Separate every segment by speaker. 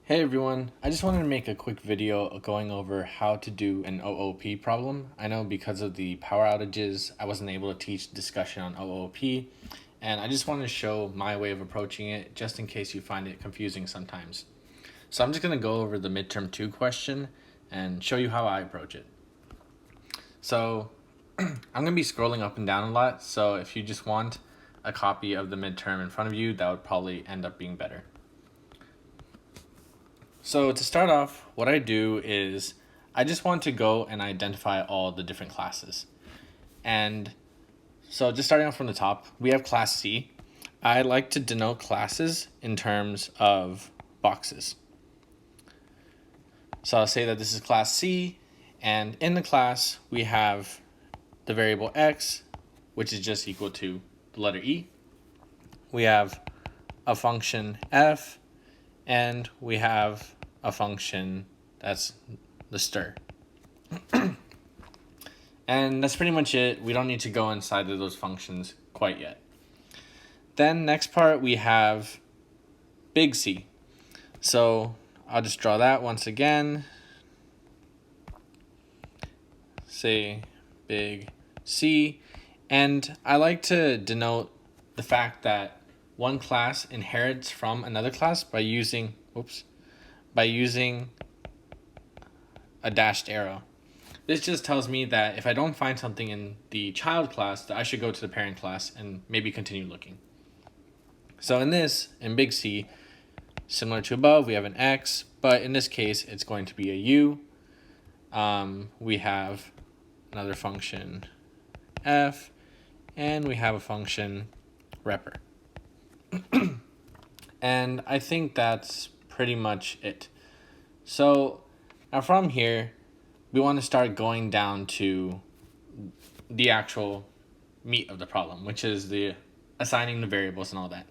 Speaker 1: Hey everyone, I just wanted to make a quick video going over how to do an OOP problem. I know because of the power outages, I wasn't able to teach discussion on OOP, and I just wanted to show my way of approaching it just in case you find it confusing sometimes. So I'm just going to go over the midterm 2 question and show you how I approach it. So I'm going to be scrolling up and down a lot, so if you just want a copy of the midterm in front of you, that would probably end up being better. So to start off, what I do is I just want to go and identify all the different classes. And so just starting off from the top, we have class C. I like to denote classes in terms of boxes. So I'll say that this is class C, and in the class we have the variable x, which is just equal to the letter E. We have a function f, and we have a function that's the stir. And that's pretty much it. We don't need to go inside of those functions quite yet. Then next part we have big C. So I'll just draw that once again. Say big C. And I like to denote the fact that one class inherits from another class by using a dashed arrow. This just tells me that if I don't find something in the child class, that I should go to the parent class and maybe continue looking. So in big C, similar to above, we have an X, but in this case, it's going to be a U. We have another function F, and we have a function repr. And I think that's pretty much it. So now from here, we want to start going down to the actual meat of the problem, which is the assigning the variables and all that.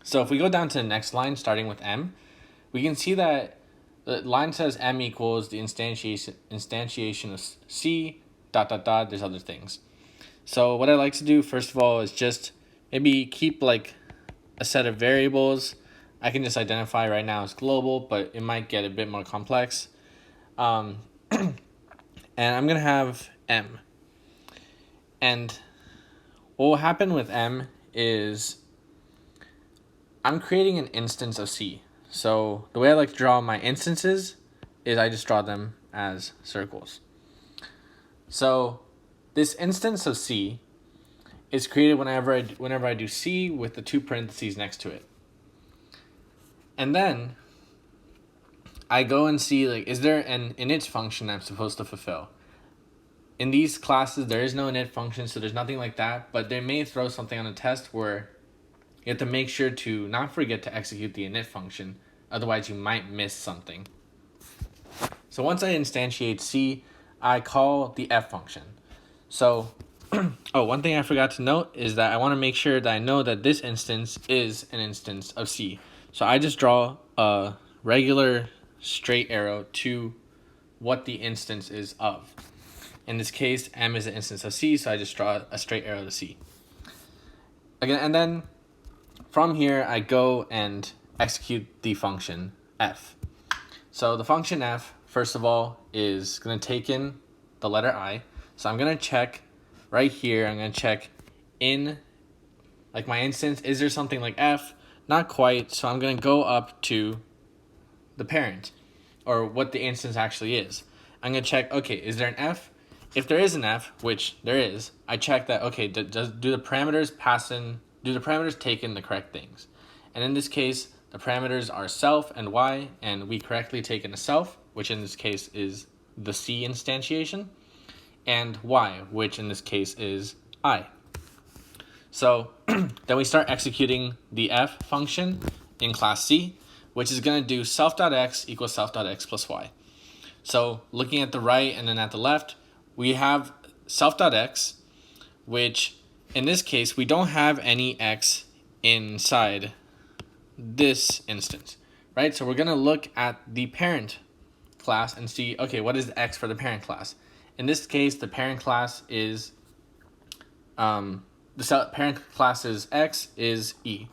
Speaker 1: So if we go down to the next line, starting with M, we can see that the line says M equals the instantiation of C, ... there's other things. So what I like to do, first of all, is just maybe keep like a set of variables. I can just identify right now as global, but it might get a bit more complex. And I'm going to have M. And what will happen with M is I'm creating an instance of C. So the way I like to draw my instances is I just draw them as circles. So this instance of C is created whenever I do C with the two parentheses next to it. And then I go and see, like, is there an init function I'm supposed to fulfill? In these classes, there is no init function, so there's nothing like that, but they may throw something on a test where you have to make sure to not forget to execute the init function, otherwise you might miss something. So once I instantiate C, I call the f function. So, one thing I forgot to note is that I want to make sure that I know that this instance is an instance of C. So I just draw a regular straight arrow to what the instance is of. In this case, M is an instance of C, so I just draw a straight arrow to C. Again, and then from here, I go and execute the function f. So the function f, first of all, is going to take in the letter I. So I'm going to check right here, I'm going to check in, like my instance, is there something like f? Not quite, so I'm going to go up to the parent, or what the instance actually is. I'm going to check, okay, is there an f? If there is an f, which there is, I check that, okay, do the parameters take in the correct things? And in this case, the parameters are self and y, and we correctly take in a self, which in this case is the C instantiation, and y, which in this case is I. So then we start executing the f function in class C, which is going to do self.x equals self.x plus y. So looking at the right and then at the left, we have self.x, which in this case, we don't have any x inside this instance, right? So we're going to look at the parent class and see, okay, what is the x for the parent class? In this case, the parent class is, parent class's x is E.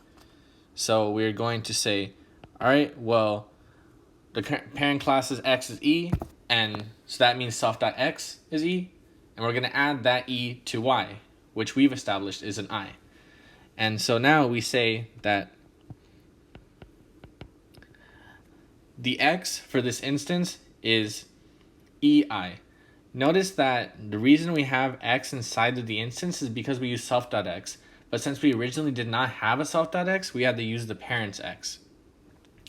Speaker 1: So we're going to say, all right, well, the parent class is x is e, and so that means self.x is e, and we're going to add that e to y, which we've established is an I. And so now we say that the x for this instance is ei. Notice that the reason we have x inside of the instance is because we use self.x, but since we originally did not have a self.x, we had to use the parent's x.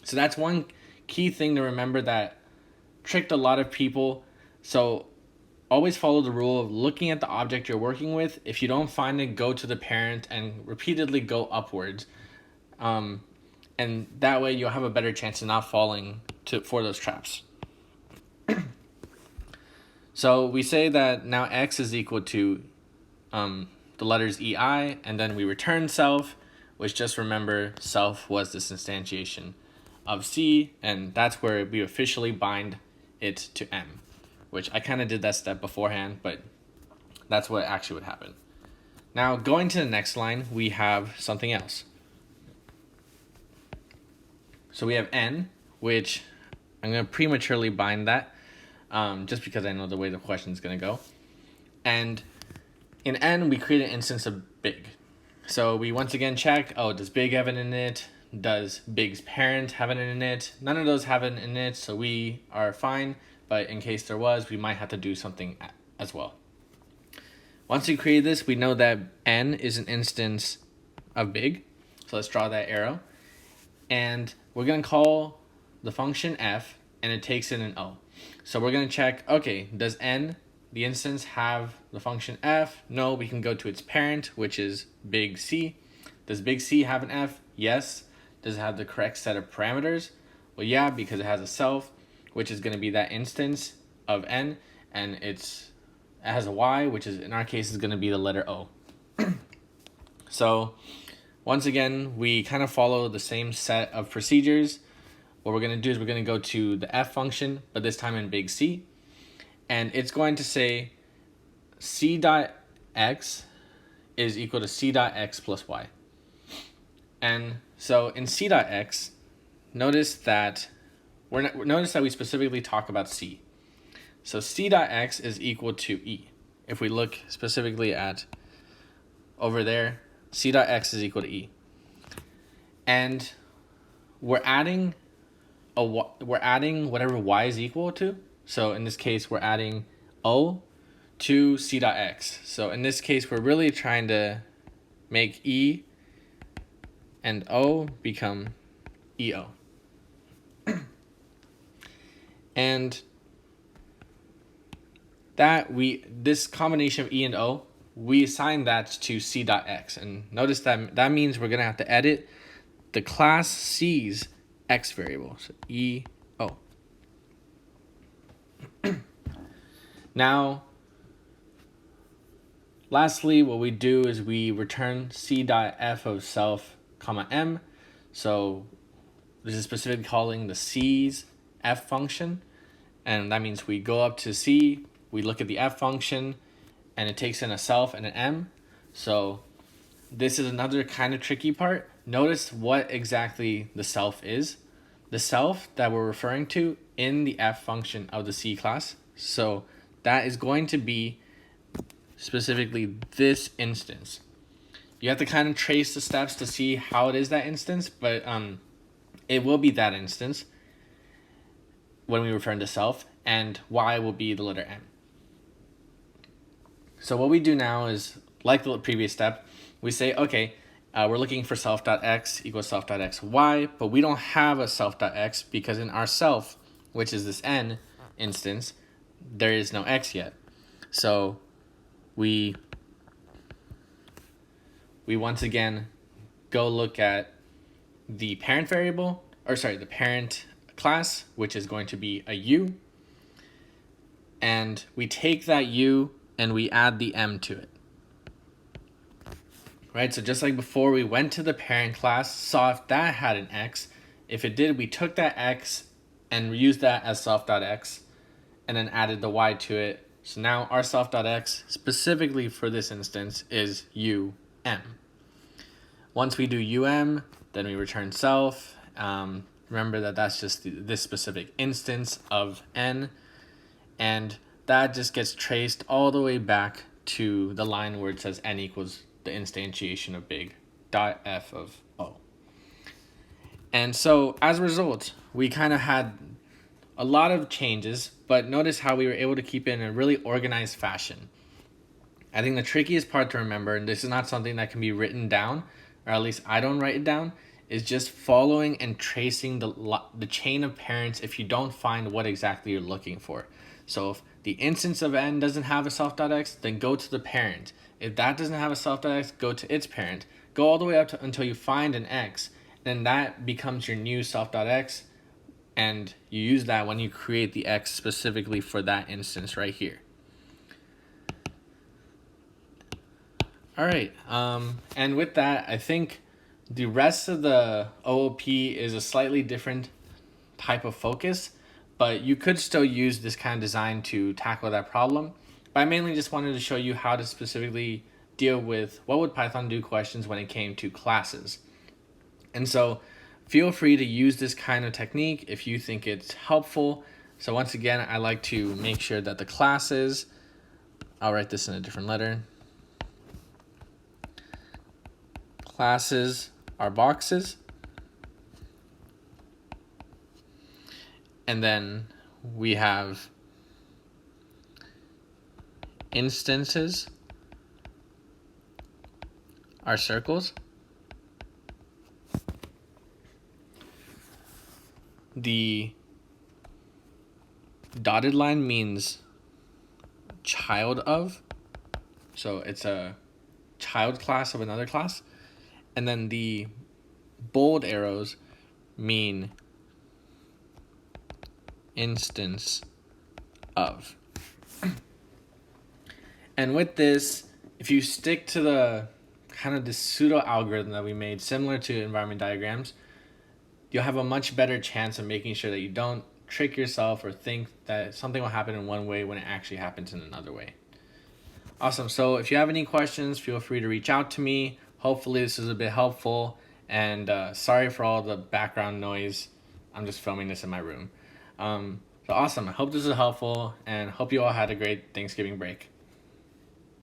Speaker 1: So that's one key thing to remember that tricked a lot of people. So always follow the rule of looking at the object you're working with. If you don't find it, go to the parent and repeatedly go upwards. And that way you'll have a better chance of not falling for those traps. So we say that now x is equal to the letters ei, and then we return self, which just remember self was this instantiation of c, and that's where we officially bind it to m, which I kind of did that step beforehand, but that's what actually would happen. Now going to the next line, we have something else. So we have n, which I'm going to prematurely bind that just because I know the way the question is going to go. And in n, we create an instance of big. So we once again check, does big have an init? Does big's parent have an init? None of those have an init, so we are fine. But in case there was, we might have to do something as well. Once we create this, we know that n is an instance of big. So let's draw that arrow. And we're going to call the function f, and it takes in an o. So we're going to check, okay, does n, the instance, have the function f? No, we can go to its parent, which is big C. Does big C have an f? Yes. Does it have the correct set of parameters? Well, yeah, because it has a self, which is going to be that instance of n, and it has a y, which is in our case is going to be the letter O. So once again, we kind of follow the same set of procedures. What we're going to do is we're going to go to the f function, but this time in big C, and it's going to say c dot x is equal to c dot x plus y. And so in c dot x, notice that we specifically talk about c. So c dot x is equal to e. If we look specifically at over there, c dot x is equal to e. And we're adding whatever y is equal to. So in this case, we're adding o to c dot x. So in this case, we're really trying to make e and o become eo. And this combination of e and o, we assign that to c dot x. And notice that means we're going to have to edit the class c's x variable, so e o. Now, lastly, what we do is we return c dot f of self comma m. So this is specifically calling the c's f function, and that means we go up to c, we look at the f function, and it takes in a self and an m. So this is another kind of tricky part. Notice what exactly the self is. The self that we're referring to in the f function of the c class. So that is going to be specifically this instance. You have to kind of trace the steps to see how it is that instance, but it will be that instance when we refer to self, and y will be the letter m. So what we do now is, like the previous step, we say, okay, we're looking for self.x equals self.xy, but we don't have a self.x because in our self, which is this n instance, there is no x yet. So we once again go look at the parent variable, the parent class, which is going to be a u, and we take that u and we add the m to it. Right, so just like before, we went to the parent class, saw if that had an x. If it did, we took that x and used that as self.x, and then added the y to it. So now our self.x, specifically for this instance, is um. Once we do then we return self, remember that that's just this specific instance of n, and that just gets traced all the way back to the line where it says n equals the instantiation of big dot f of O. And so as a result, we kind of had a lot of changes, but notice how we were able to keep it in a really organized fashion. I think the trickiest part to remember, and this is not something that can be written down, or at least I don't write it down, is just following and tracing the chain of parents if you don't find what exactly you're looking for. So if the instance of n doesn't have a self.x, then go to the parent. If that doesn't have a self.x, go to its parent. Go all the way up until you find an x, then that becomes your new self.x, and you use that when you create the x specifically for that instance right here. All right, and with that, I think the rest of the OOP is a slightly different type of focus, but you could still use this kind of design to tackle that problem. But I mainly just wanted to show you how to specifically deal with what would Python do questions when it came to classes. And so feel free to use this kind of technique if you think it's helpful. So once again, I like to make sure that the classes, I'll write this in a different letter. Classes are boxes. And then we have instances are circles. The dotted line means child of, so it's a child class of another class. And then the bold arrows mean instance of. And with this, if you stick to the kind of this pseudo algorithm that we made, similar to environment diagrams, you'll have a much better chance of making sure that you don't trick yourself or think that something will happen in one way when it actually happens in another way. Awesome. So if you have any questions, feel free to reach out to me. Hopefully this is a bit helpful, and sorry for all the background noise. I'm just filming this in my room. So awesome. I hope this is helpful, and hope you all had a great Thanksgiving break.